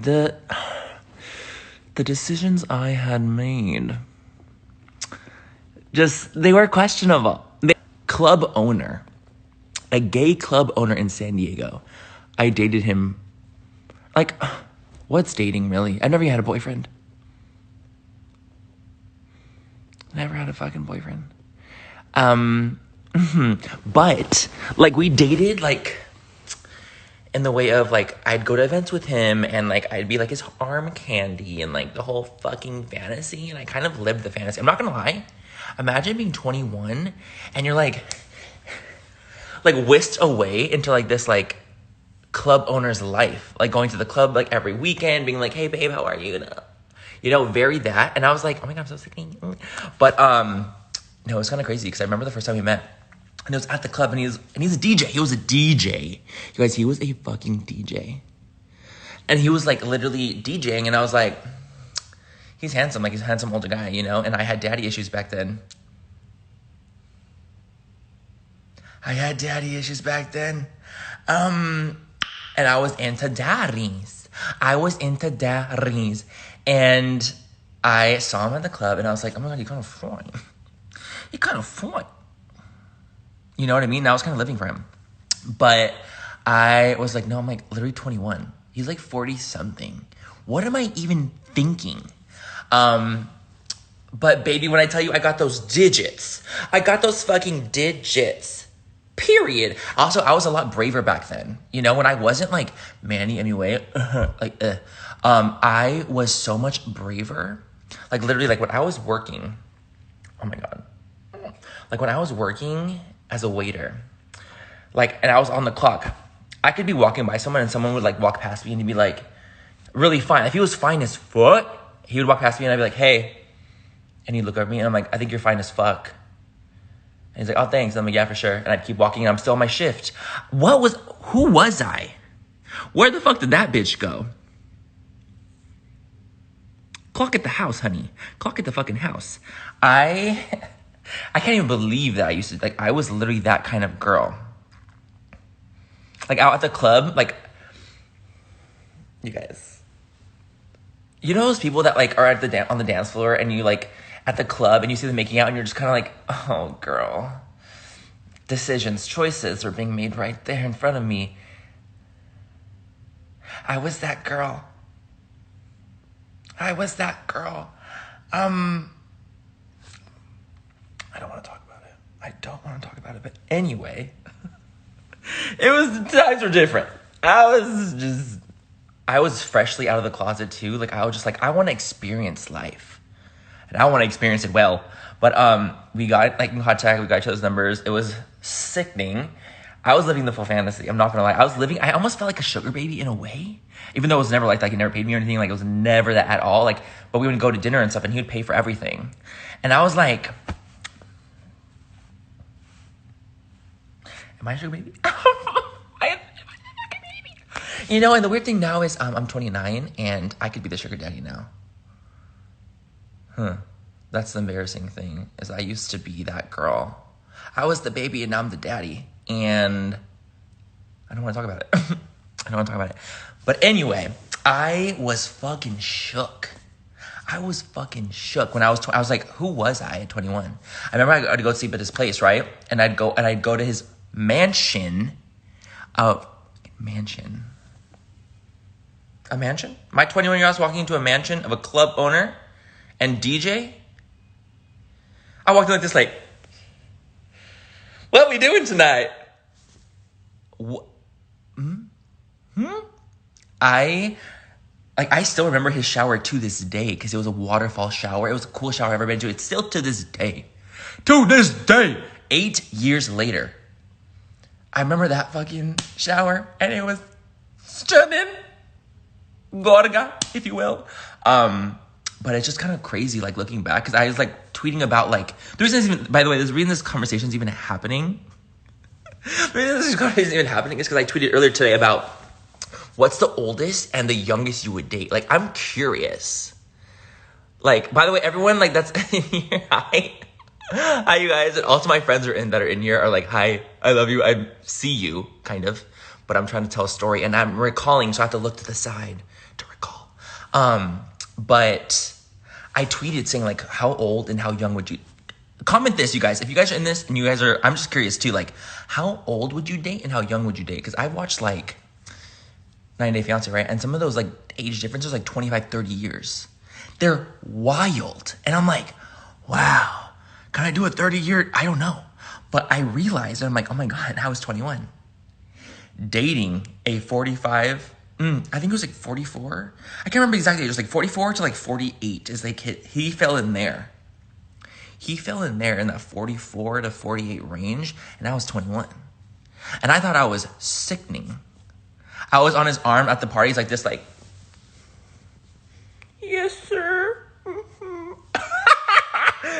the decisions I had made, they were questionable. Club owner, a gay club owner in San Diego. I dated him. Like, what's dating really? I never had a boyfriend. Never had a fucking boyfriend. But like we dated like in the way of like I'd go to events with him and like I'd be like his arm candy and like the whole fucking fantasy, and I kind of lived the fantasy. I'm not gonna lie. Imagine being 21 and you're like whisked away into like this like club owner's life, like going to the club like every weekend, being like, hey babe, how are you? Very that. And I was like, oh my God, I'm so sickening. But no, it was kind of crazy because I remember the first time we met and it was at the club and he's a DJ. He was a DJ. You guys, he was a fucking DJ. And he was like literally DJing and I was like, he's handsome, like he's a handsome older guy, and I had daddy issues back then. And I was into daddies. And I saw him at the club and I was like, oh my God, you're kind of fine. You're kind of fine. You know what I mean? I was kind of living for him. But I was like, no, I'm like literally 21. He's like 40 something. What am I even thinking? But baby, when I tell you I got those digits, I got those fucking digits. Period. Also, I was a lot braver back then. When I wasn't like Manny Mua, I was so much braver. Like literally, like when I was working, oh my God. Like when I was working as a waiter, like, and I was on the clock, I could be walking by someone and someone would like walk past me and he'd be like, really fine. If he was fine as fuck, he would walk past me and I'd be like, hey. And he'd look at me and I'm like, I think you're fine as fuck. And he's like, oh, thanks. I'm like, yeah, for sure. And I'd keep walking and I'm still on my shift. Who was I? Where the fuck did that bitch go? Clock at the house, honey. Clock at the fucking house. I can't even believe that I was literally that kind of girl. Like out at the club, like, you guys. You know those people that like are at on the dance floor and you like at the club and you see them making out and you're just kind of like, oh girl, choices are being made right there in front of me. I was that girl. I don't want to talk about it. But anyway, times were different. I was freshly out of the closet too. Like I was just like, I want to experience life. And I want to experience it well. But we got like in contact, we got each other's numbers. It was sickening. I was living the full fantasy. I'm not gonna lie. I almost felt like a sugar baby in a way. Even though it was never like that. He never paid me or anything. Like it was never that at all. Like, but we would go to dinner and stuff and he would pay for everything. And I was like, am I a sugar baby? And the weird thing now is I'm 29 and I could be the sugar daddy now. That's the embarrassing thing, is I used to be that girl. I was the baby and now I'm the daddy. And I don't want to talk about it. But anyway, I was fucking shook. When I was like, who was I at 21? I remember I'd go sleep at his place, right? And I'd go to his mansion. A mansion? My 21-year-old was walking into a mansion of a club owner and DJ. I walked in like this, like, what are we doing tonight? I still remember his shower to this day because it was a waterfall shower. It was the coolest shower I've ever been to. It's still to this day. 8 years later. I remember that fucking shower and it was stunning. Gorga, if you will. But it's just kind of crazy, like, looking back, because I was, like, tweeting about, like, the reason this conversation's even happening, the reason this conversation is even happening is because I tweeted earlier today about what's the oldest and the youngest you would date. Like, I'm curious. Like, by the way, everyone, like, that's in here, hi, you guys, and also my friends that are in here are like, hi, I love you, I see you, kind of, but I'm trying to tell a story, and I'm recalling, so I have to look to the side to recall. But I tweeted saying like, how old and how young would you, comment this, you guys, if you guys are in this and you guys are, I'm just curious too, like how old would you date and how young would you date? Because I watched like 90 Day Fiance, right? And some of those like age differences, like 25, 30 years. They're wild. And I'm like, wow, can I do a 30-year? I don't know. But I realized, and I'm like, oh my God, I was 21. Dating a 45, I think it was like 44. I can't remember exactly. It was like 44 to like 48 is like he fell in there. He fell in there in that 44 to 48 range, and I was 21. And I thought I was sickening. I was on his arm at the parties like this, like, yes, sir.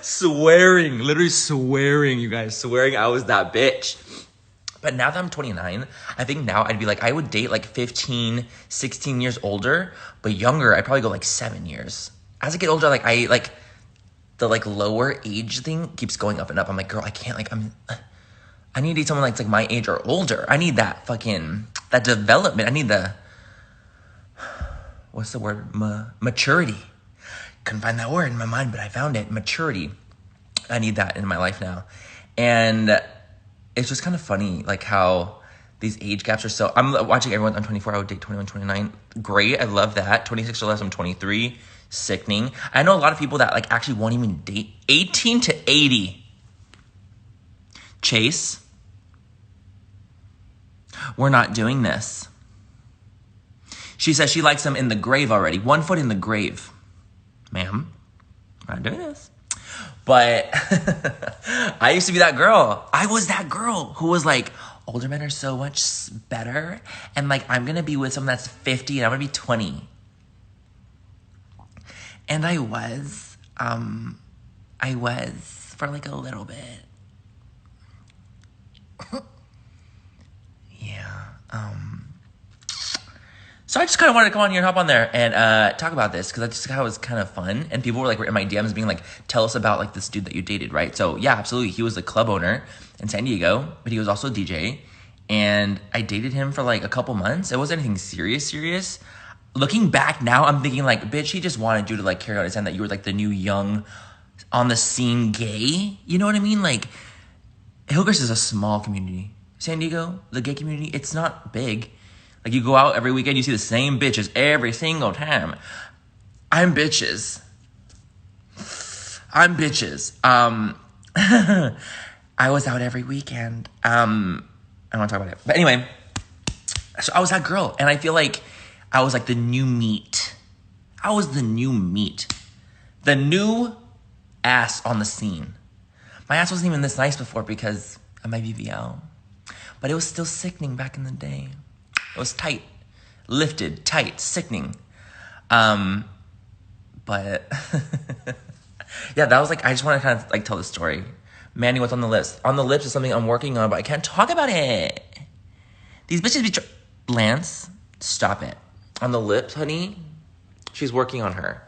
Swearing, literally swearing, you guys, swearing I was that bitch. But now that I'm 29, I think now I'd be like, I would date like 15, 16 years older, but younger, I'd probably go like 7 years. As I get older, like the like lower age thing keeps going up and up. I'm like, girl, I can't, like, I need to date someone that's like my age or older. I need that fucking, that development. I need the, what's the word? Maturity. Couldn't find that word in my mind, but I found it. Maturity. I need that in my life now. And it's just kind of funny, like how these age gaps are so, I'm watching everyone, I'm 24, I would date 21, 29. Great, I love that. 26 or less, I'm 23. Sickening. I know a lot of people that like actually won't even date. 18 to 80. Chase, we're not doing this. She says she likes him in the grave already. 1 foot in the grave. Ma'am, we're not doing this. But I used to be that girl. I was that girl who was like, older men are so much better. And like, I'm going to be with someone that's 50 and I'm going to be 20. And I was for like a little bit. Yeah. So I just kind of wanted to come on here and hop on there and talk about this because I just thought it was kind of fun. And people were like in my DMs being like, tell us about like this dude that you dated, right? So yeah, absolutely. He was the club owner in San Diego, but he was also a DJ. And I dated him for like a couple months. It wasn't anything serious. Looking back now, I'm thinking like, bitch, he just wanted you to like carry on his hand that you were like the new young on the scene gay. You know what I mean? Like, Hillcrest is a small community. San Diego, the gay community, it's not big. Like, you go out every weekend, you see the same bitches every single time. I'm bitches. I was out every weekend. I don't want to talk about it. But anyway, so I was that girl. And I feel like I was like the new meat. I was the new meat. The new ass on the scene. My ass wasn't even this nice before because of my BBL. But it was still sickening back in the day. It was tight, lifted, tight, sickening. But yeah, that was like, I just want to kind of like tell the story. Manny, what's on the list? On the lips is something I'm working on, but I can't talk about it. These bitches be Lance, stop it. On the lips, honey, she's working on her.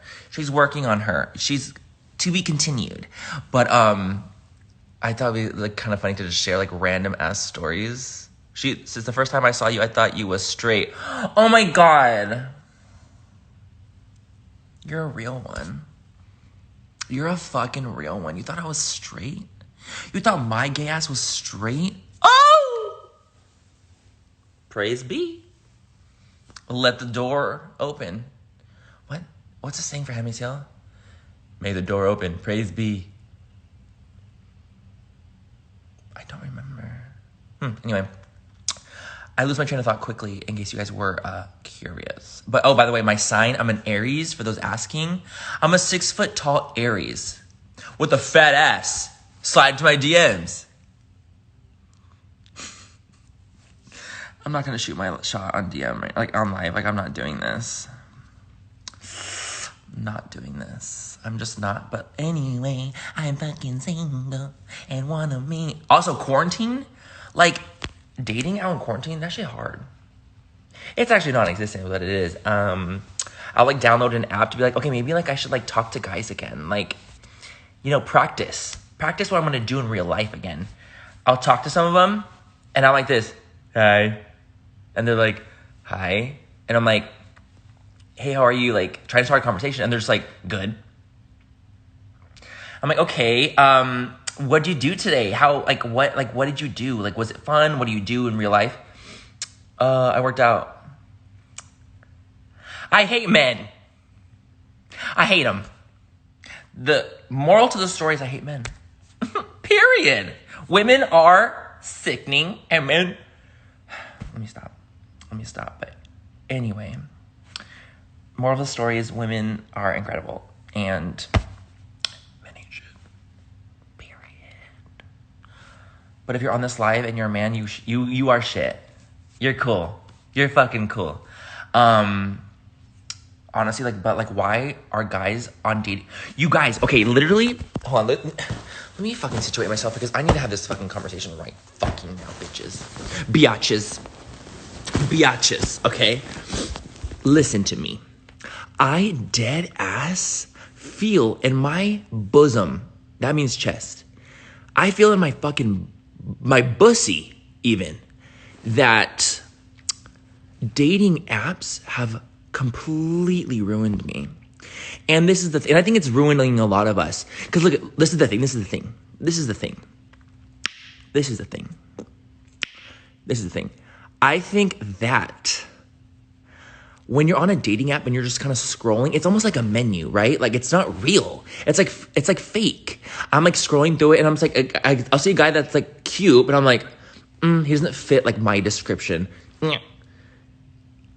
She's to be continued. But I thought it'd be like kind of funny to just share like random ass stories. Since the first time I saw you, I thought you was straight. Oh my God. You're a real one. You're a fucking real one. You thought I was straight? You thought my gay ass was straight? Oh! Praise be. Let the door open. What? What's the saying for Handmaid's Tale? May the door open. Praise be. I don't remember. Anyway. I lose my train of thought quickly in case you guys were curious. But, oh, by the way, my sign, I'm an Aries, for those asking. I'm a 6 foot tall Aries with a fat ass. Slide to my DMs. I'm not going to shoot my shot on DM, right? Like on live. Like, I'm not doing this. I'm just not. But anyway, I'm fucking single and wanna meet. Also, quarantine, like, dating out in quarantine, that shit hard. It's actually non-existent, but it is. I'll like download an app to be like, okay, maybe like I should like talk to guys again. Like, you know, practice what I'm gonna do in real life again. I'll talk to some of them and I'm like this, hi. And they're like, hi. And I'm like, hey, how are you? Like, trying to start a conversation. And they're just like, good. I'm like, okay, what did you do today? What did you do? Like, was it fun? What do you do in real life? I worked out. I hate men. I hate them. The moral to the story is I hate men. Period. Women are sickening and men... Let me stop. But anyway, moral of the story is women are incredible. And men ain't shit. Period. But if you're on this live and you're a man, you are shit. You're cool. You're fucking cool. Honestly, but why are guys on dating? You guys, okay, literally, hold on, let me fucking situate myself because I need to have this fucking conversation right fucking now, bitches. Biatches, okay? Listen to me. I dead ass feel in my bosom, that means chest, I feel in my bussy even, that dating apps have completely ruined me. And this is the thing. And I think it's ruining a lot of us. Because look, this is the thing. I think that when you're on a dating app and you're just kind of scrolling, it's almost like a menu, right? Like, it's not real. It's like fake. I'm like scrolling through it and I'm just like, I'll see a guy that's like cute, but I'm like, he doesn't fit like my description.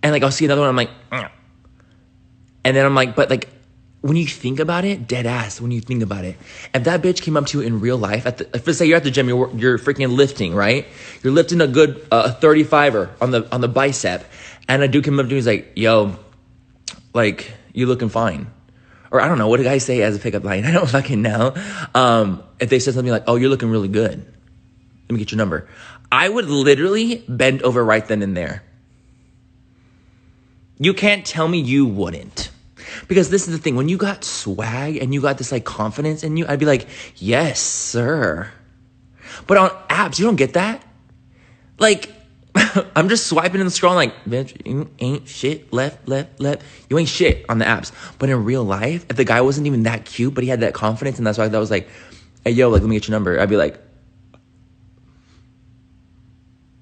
And like, I'll see another one, I'm like, and then I'm like, but like, when you think about it, dead ass, when you think about it, if that bitch came up to you in real life, let's say you're at the gym, you're freaking lifting, right? You're lifting a good 35er on the bicep, and a dude came up to you, he's like, yo, like, you looking fine. Or I don't know, what do guys say as a pickup line? I don't fucking know. If they said something like, oh, you're looking really good, let me get your number. I would literally bend over right then and there. You can't tell me you wouldn't. Because this is the thing. When you got swag and you got this like confidence in you, I'd be like, yes, sir. But on apps, you don't get that. Like, I'm just swiping and scrolling like, bitch, you ain't shit. Left. You ain't shit on the apps. But in real life, if the guy wasn't even that cute, but he had that confidence, and that's why that was like, hey, yo, like, let me get your number. I'd be like,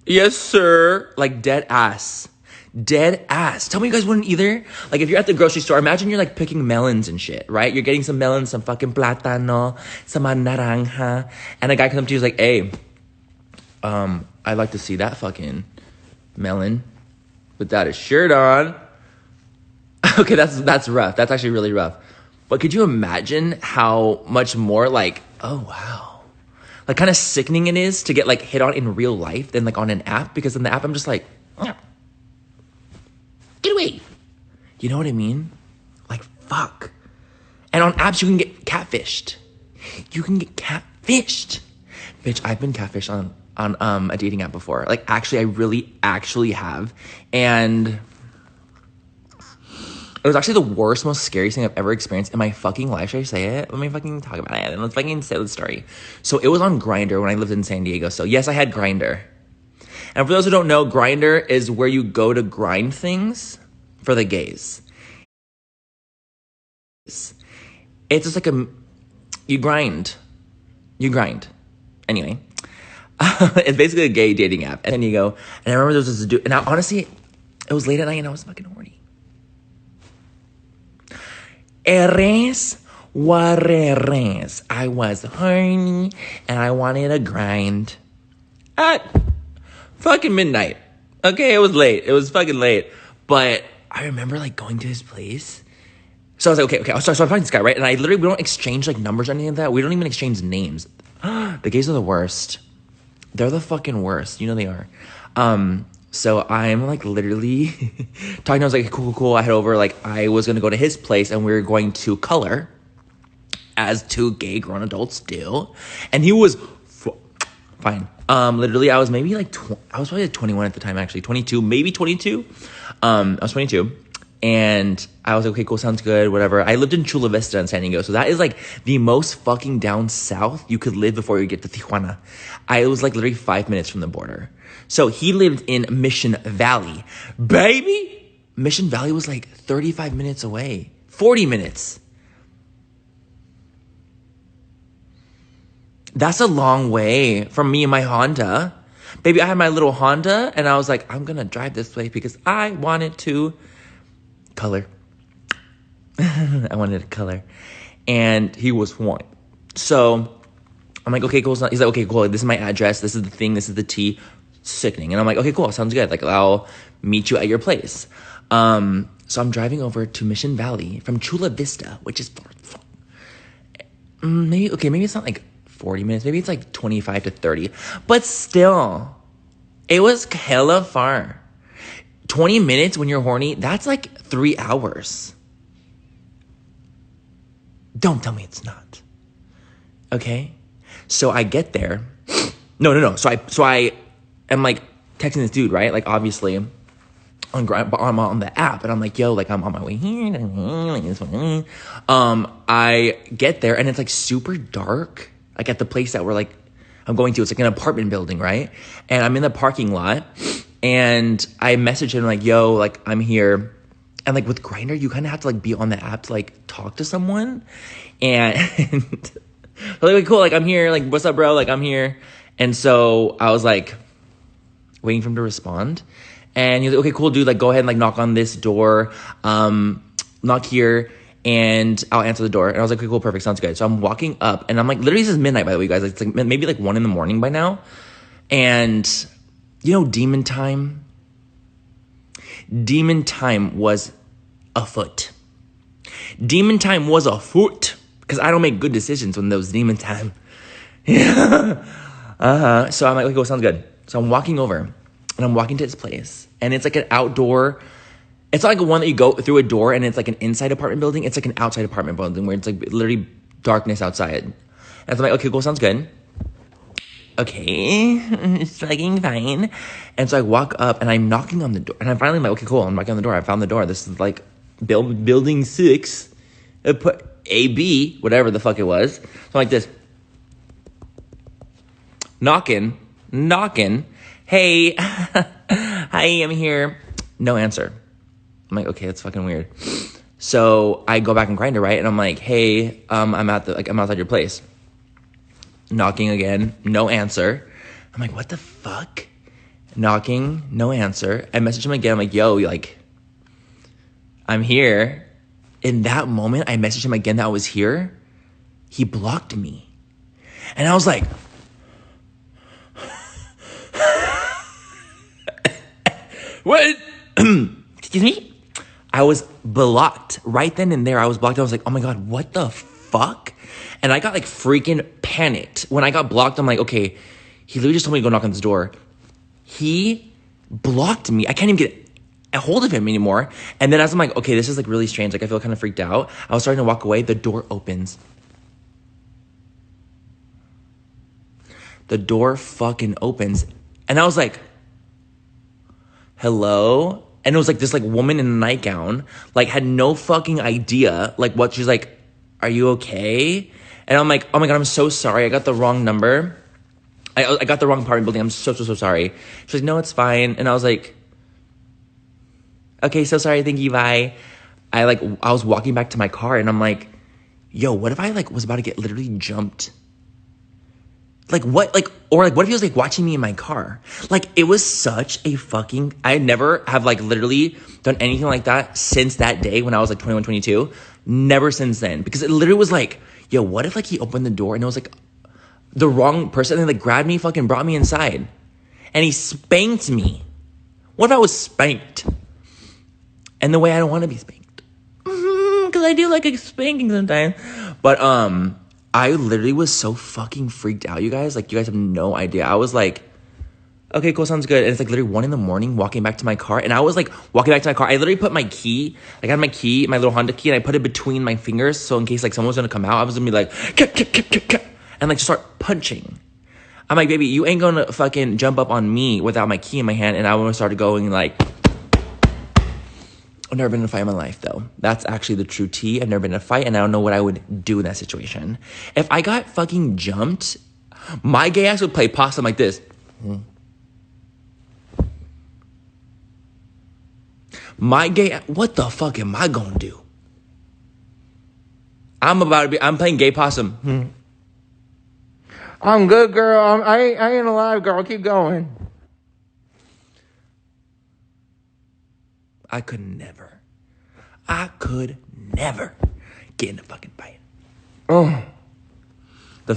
yes, sir. Like, dead ass. Tell me you guys wouldn't either. Like, if you're at the grocery store, imagine you're like picking melons and shit, right? You're getting some melons, some fucking plátano, some naranja, and a guy comes up to you, is like, hey, I'd like to see that fucking melon without a shirt on. Okay, that's rough. That's actually really rough. But could you imagine how much more like, oh wow, like kind of sickening it is to get like hit on in real life than like on an app? Because in the app, I'm just like, get away. You know what I mean? Like, fuck. And on apps, you can get catfished. Bitch, I've been catfished on a dating app before. Like, actually, I really actually have. And it was actually the worst, most scariest thing I've ever experienced in my fucking life. Should I say it? Let me fucking talk about it. And let's fucking say the story. So it was on Grindr when I lived in San Diego. So yes, I had Grindr. And for those who don't know, Grindr is where you go to grind things for the gays. It's just like you grind. Anyway, it's basically a gay dating app. And then you go, and I remember there was this dude, and honestly, it was late at night and I was fucking horny. Eres warreres. I was horny and I wanted to grind at fucking midnight. Okay, it was late. It was fucking late. But I remember like going to his place. So I was like, okay. So I'm talking to this guy, right? And we don't exchange like numbers or anything like that. We don't even exchange names. The gays are the worst. They're the fucking worst. You know they are. So I'm like literally talking. I was like, cool. I head over. Like I was going to go to his place and we were going to color as two gay grown adults do. And he was fine. Literally, I was maybe like, I was probably like 21 at the time, actually. 22, maybe 22. I was 22. And I was like, okay, cool, sounds good, whatever. I lived in Chula Vista in San Diego. So that is like the most fucking down south you could live before you get to Tijuana. I was like literally 5 minutes from the border. So he lived in Mission Valley. Baby! Mission Valley was like 35 minutes away. 40 minutes. That's a long way from me and my Honda. Baby, I had my little Honda, and I was like, I'm going to drive this way because I wanted to color. I wanted to color. And he was white. So I'm like, okay, cool. He's like, okay, cool. This is my address. This is the thing. This is the T. Sickening. And I'm like, okay, cool. Sounds good. Like, I'll meet you at your place. So I'm driving over to Mission Valley from Chula Vista, which is far. Maybe it's not like 40 minutes. Maybe it's like 25 to 30. But still, it was hella far. 20 minutes when you're horny, that's like 3 hours. Don't tell me it's not. Okay? So I get there. No. So I am like texting this dude, right? Like obviously on the app, and I'm like, yo, like I'm on my way here. I get there and it's like super dark. Like at the place that I'm going to, it's like an apartment building, right? And I'm in the parking lot, and I message him like, yo, like I'm here. And like with Grindr, you kind of have to like be on the app to like talk to someone. And like, cool, like I'm here, like what's up, bro? Like I'm here. And so I was like waiting for him to respond. And he's like, okay, cool, dude, like go ahead and like knock on this door, knock here, and I'll answer the door. And I was like, okay, cool, perfect, sounds good. So I'm walking up, and I'm like, literally this is midnight, by the way, guys. It's like maybe like 1 a.m. by now. And you know, demon time was afoot. Demon time was afoot. Because I don't make good decisions when those demon time. Yeah. So I'm like, okay, cool, sounds good. So I'm walking over, and I'm walking to his place. And it's like an outdoor. It's not like one that you go through a door and it's like an inside apartment building. It's like an outside apartment building where it's like literally darkness outside. And so I'm like, okay, cool, sounds good. Okay, it's fucking fine. And so I walk up, and I'm knocking on the door. And I'm finally like, okay, cool, I'm knocking on the door. I found the door. This is like building 6. I put AB, whatever the fuck it was. So I'm like this. Knocking. Hey, hi, I'm here. No answer. I'm like, okay, that's fucking weird. So I go back and Grindr, right? And I'm like, hey, I'm outside your place. Knocking again, no answer. I'm like, what the fuck? Knocking, no answer. I message him again. I'm like, yo, like, I'm here. In that moment, I messaged him again that I was here. He blocked me. And I was like, what? Excuse me? I was blocked. Right then and there, I was blocked. I was like, oh my God, what the fuck? And I got like freaking panicked. When I got blocked, I'm like, okay, he literally just told me to go knock on this door. He blocked me. I can't even get a hold of him anymore. And then as I'm like, okay, this is like really strange. Like I feel kind of freaked out. I was starting to walk away. The door opens. The door fucking opens. And I was like, hello? And it was like this like woman in a nightgown, like had no fucking idea like what. She's like, are you okay? And I'm like, oh my God, I'm so sorry. I got the wrong number. I got the wrong apartment building. I'm so sorry. She's like, no, it's fine. And I was like, okay, so sorry. Thank you. Bye. I was walking back to my car, and I'm like, yo, what if I like was about to get literally jumped? Like what? Or what if he was like watching me in my car? Like it was such a fucking, I never have like literally done anything like that since that day when I was like 21, 22. Never since then. Because it literally was like, yo, what if like he opened the door and it was like the wrong person, and then like grabbed me, fucking brought me inside. And he spanked me. What if I was spanked? And the way I don't want to be spanked. Because I do like a spanking sometimes. But I literally was so fucking freaked out, you guys. Like, you guys have no idea. I was like, okay, cool, sounds good. And it's like literally 1 a.m, walking back to my car. And I was like walking back to my car. I literally put my key, like I had my key, my little Honda key, and I put it between my fingers. So in case like someone was going to come out, I was going to be like, and like just start punching. I'm like, baby, you ain't going to fucking jump up on me without my key in my hand. And I would started going like, I've never been in a fight in my life, though. That's actually the true tea. I've never been in a fight, and I don't know what I would do in that situation. If I got fucking jumped, my gay ass would play possum like this. What the fuck am I gonna do? I'm playing gay possum. I'm good, girl. I ain't alive, girl. Keep going. I could never get in a fucking fight. Oh. The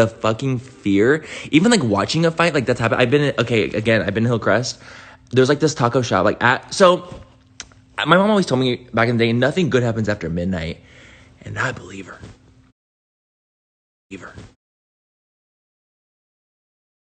fucking fear. Even like watching a fight, like that's happened. I've been in Hillcrest. There's like this taco shop, my mom always told me back in the day, nothing good happens after midnight. And I believe her.